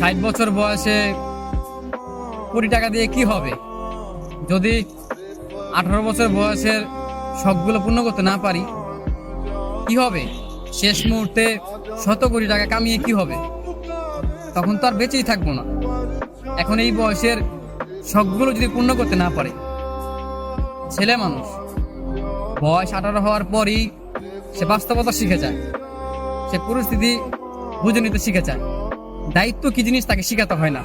60 বছর বয়সে কোটি টাকা দিয়ে কি হবে? যদি 18 বছর বয়সের শখগুলো পূর্ণ করতে না পারি কি হবে? শেষ মুহূর্তে 100 কোটি টাকা কামিয়ে কি হবে? তখন তো আর বেঁচেই থাকবো না। এখন এই বয়সের শখগুলো যদি পূর্ণ করতে না পারে, ছেলে মানুষ বয়স 18 হওয়ার পরই সে বাস্তবতা শিখে যায়, সে পরিস্থিতি বুঝে নিতে শিখে যায়। দায়িত্ব কি জিনিস তাকে শিখাতে হয় না,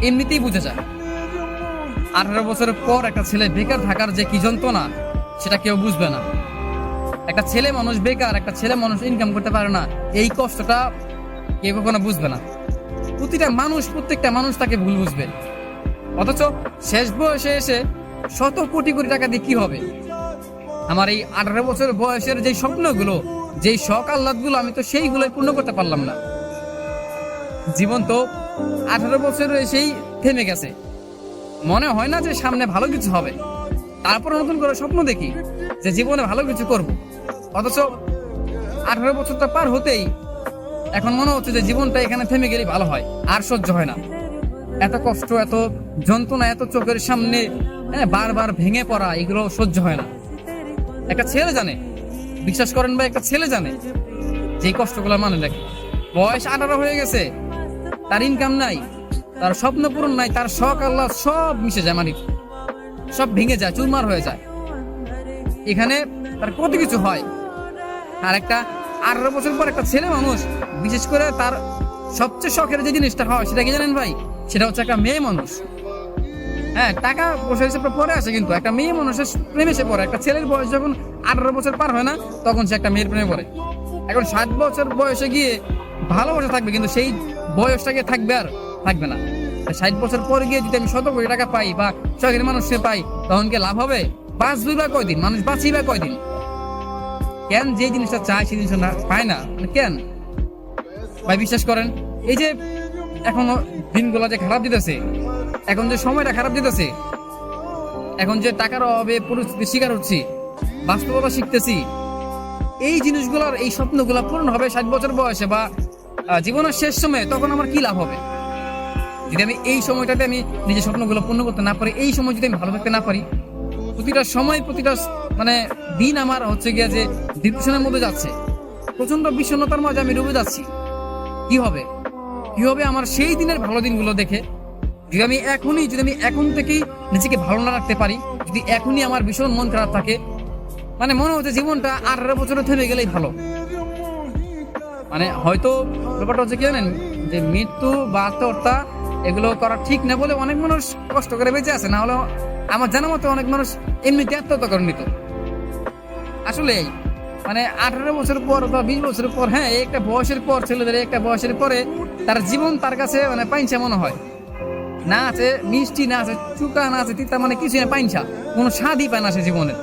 এমনিতেই বুঝে যায়। 18 বছরের পর একটা ছেলে বেকার থাকার যে কি যন্ত্রণা সেটা কেউ বুঝবে না। একটা ছেলে মানুষ বেকার, একটা ছেলে মানুষ ইনকাম করতে পারে না, এই কষ্টটা কেউ কখনো বুঝবে না। প্রত্যেকটা মানুষ তাকে ভুল বুঝবে। অথচ শেষ বয়সে এসে 100 কোটি টাকা দিয়ে কি হবে? আমার এই 18 বছর বয়সের যে স্বপ্নগুলো, যেই শখ আহ্লাদগুলো, আমি তো সেইগুলোই পূর্ণ করতে পারলাম না। জীবন তো 18 বছরে এসেই থেমে গেছে। মনে হয় না যে সামনে ভালো কিছু হবে, তারপর নতুন করে স্বপ্ন দেখি যে জীবনে ভালো কিছু করব। অথচ 18 বছরটা পার হতেই এখন মনে হচ্ছে যে জীবনটা এখানে থেমে গেলেই ভালো হয়, আর সহ্য হয় না। এত কষ্ট, এত যন্ত্রণা, এত চোখের সামনে বারবার ভেঙে পড়া, এগুলো সহ্য হয় না। একটা ছেলে জানে, বিশ্বাস করেন ভাই, একটা ছেলে জানে যে কষ্টগুলো মানে দেখে। বয়স 18 হয়ে গেছে, তার ইনকাম নাই, তার স্বপ্ন পূরণ নাই, তার শখ আল্লাহ সব মিশে যায়, মানে সব ভেঙে যায়, চুরমার হয়ে যায়। এখানে তার কত কিছু হয়। আর একটা 18 বছর পর একটা ছেলে মানুষ, বিশেষ করে তার সবচেয়ে শখের যে জিনিসটা হয় সেটা কি জানেন ভাই? সেটা হচ্ছে একটা মেয়ে মানুষ। হ্যাঁ, টাকা পয়সা হিসেবে পরে আসে, কিন্তু একটা মেয়ে মানুষের প্রেমে সে পড়ে। একটা ছেলের বয়স যখন 18 বছর পার হয় না, তখন সে একটা মেয়ের প্রেমে পড়ে। এখন 60 বছর বয়সে গিয়ে ভালোবাসা থাকবে, কিন্তু সেই বয়সটাকে থাকবে আর থাকবে না। 60 বছর পরে গিয়ে যদি আমি 100 কোটি টাকা পাই বা শখের মানুষকে পাই, তখন কি লাভ হবে? বাঁচবই বা কয়দিন? মানুষ বাঁচি বা কয়দিন? কেন যে জিনিসটা চায় সেই জিনিসটা পায় না, কেন ভাই? বিশ্বাস করেন, এই যে এখন দিনগুলো যে খারাপ দিতেছে, এখন যে সময়টা খারাপ দিতেছে, এখন যে টাকার অভাবে পরিস্থিতির শিকার হচ্ছি, বাস্তবতা শিখতেছি, এই জিনিসগুলোর, এই স্বপ্নগুলো পূরণ হবে 60 বছর বয়সে বা জীবনের শেষ সময়ে, তখন আমার কি লাভ হবে? যদি আমি এই সময়টাতে আমি নিজের স্বপ্নগুলো পূর্ণ করতে না পারি, এই সময় যদি আমি ভালো থাকতে না পারি, প্রতিটা সময়, প্রতিটা দিন আমার হচ্ছে গিয়া যে ডিপ্রেশনের মধ্যে যাচ্ছে, প্রচন্ড বিষণ্ণতার মাঝে আমি ডুবে যাচ্ছি, কি হবে? কি হবে আমার সেই দিনের ভালো দিনগুলো দেখে? যদি আমি এখন থেকেই নিজেকে ভালো না রাখতে পারি, যদি এখনই আমার ভীষণ মন খারাপ থাকে, মানে মনে হচ্ছে জীবনটা 18 বছরে থেমে গেলেই ভালো। মানে হয়তো ব্যাপারটা হচ্ছে কি জানেন, যে মৃত্যু বা আত্মহত্যা এগুলো করা ঠিক না বলে অনেক মানুষ কষ্ট করে বেঁচে আছে। না হলে আমার জানা মতো অনেক মানুষ এমনিতে আত্মহত্যা করে নিত। আসলে মানে 18 বছর পর বা 20 বছর পর, হ্যাঁ, একটা বয়সের পর ছেলেদের একটা বয়সের পরে তার জীবন তার কাছে মানে পাইনসা মনে হয়। না আছে মিষ্টি, না আছে চুকা, না আছে তিতা, মানে কিছু না, পাইনসা, কোনো স্বাদই পায় না সে জীবনের।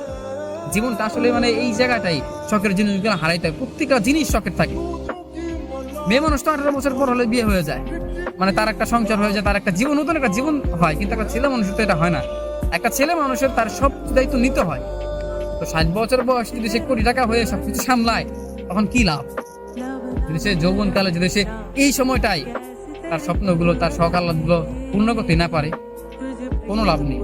জীবনটা আসলে মানে এই জায়গাটাই শখের জিনিসগুলো হারাইতে হয়। প্রত্যেকটা জিনিস শখের থাকে। মেয়ে মানুষ তো 18 বছর পর হলে বিয়ে হয়ে যায়, মানে তার একটা সংসার হয়ে যায়, তার একটা জীবন, নতুন একটা জীবন হয়। কিন্তু একটা ছেলে মানুষের তো এটা হয় না। একটা ছেলে মানুষের তার সব দায়িত্ব নিতে হয়। তো 60 বছর বয়স যদি সে কোটি টাকা হয়ে সবকিছু সামলায়, তখন কি লাভ? যদি সে যৌবনকালে যদি সে এই সময়টাই তার স্বপ্নগুলো, তার শখ আহ্লাদগুলো পূর্ণ করতে না পারে, কোনো লাভ নেই।